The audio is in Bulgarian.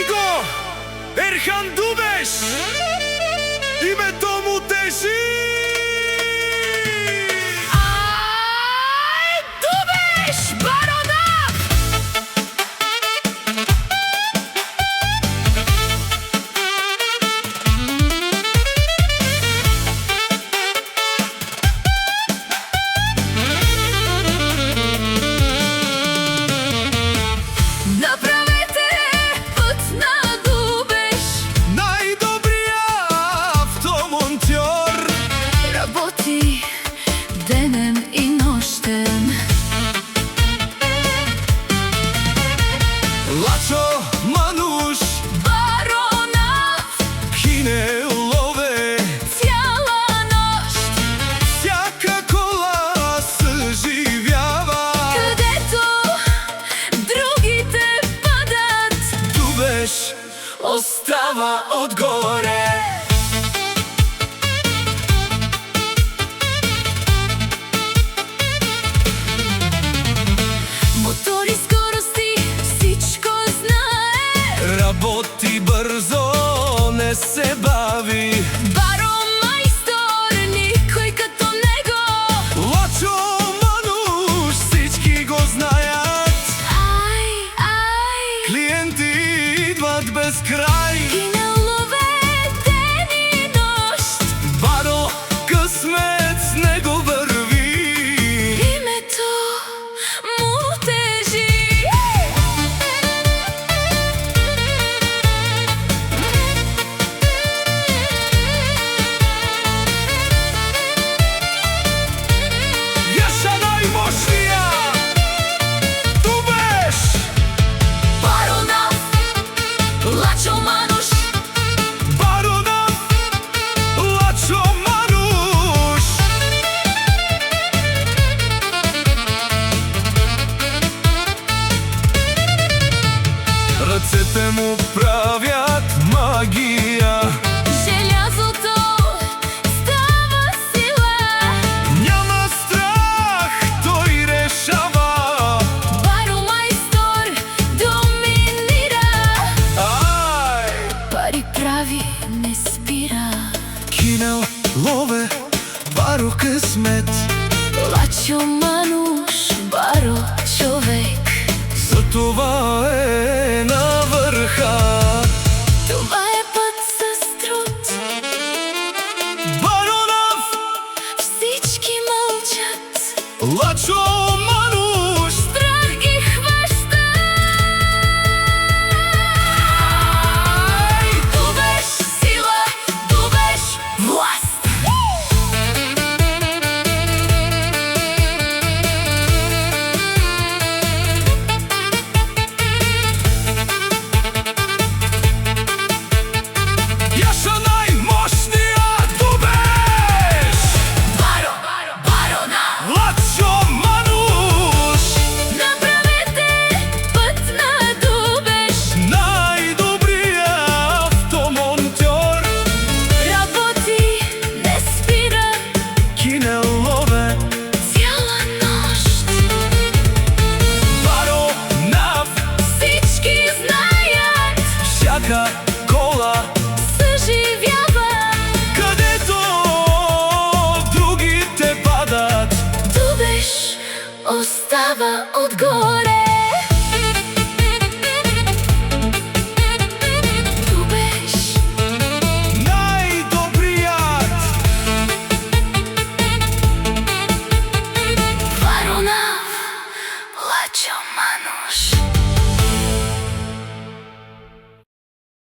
него Ерхан Дубеш, името му тежи. Ај, Дубеш, Баронав! Направете път на Дубеш, Најдобриот автомонтьор. работи денем и ноштен. Лачо Мануш, Баронав, кине лове, цяла нощ, сяка кола съживява. където другите падат, Дубеш остава отгоре. мотори, скорости, всичко знае. Работи бързо, не се бави. Баромайстор, никой като него. Лачо Мануш, всички го знаят. Ай, Клиенти идват без край. и на лове ден и нощ. Баро късмет с него върви. Името му тежи. Яша най-мощния Дубеш. Баронав, Лачо Мануш, Баронав, Лачо Мануш. Ръцете му правят магия. желязото става сила. Няма страх, той решава. Баромайстор доминира. Ай! Пари прави, не спира. Кинел лове, Баро късмет. Лачо Мануш, Баро човек. Затова е на върха. Това е път с труд. Баронав, Всички мълчат. Лачо Мануш. Страх ги хваща. Дубеш сила, Дубеш власт. Яша най-мощния Дубеш. Баронав, Лачо Мануш, направете път на Дубеш. най-добрият автомонтьор. Работи, не спира, Кинел лове, цяла нощ. Баронав, Всички знаят, всяка кола, съживява. където другите падат. Дубеш остава отгоре. Дубеш, Най-добрият Баронав, Лачо Мануш.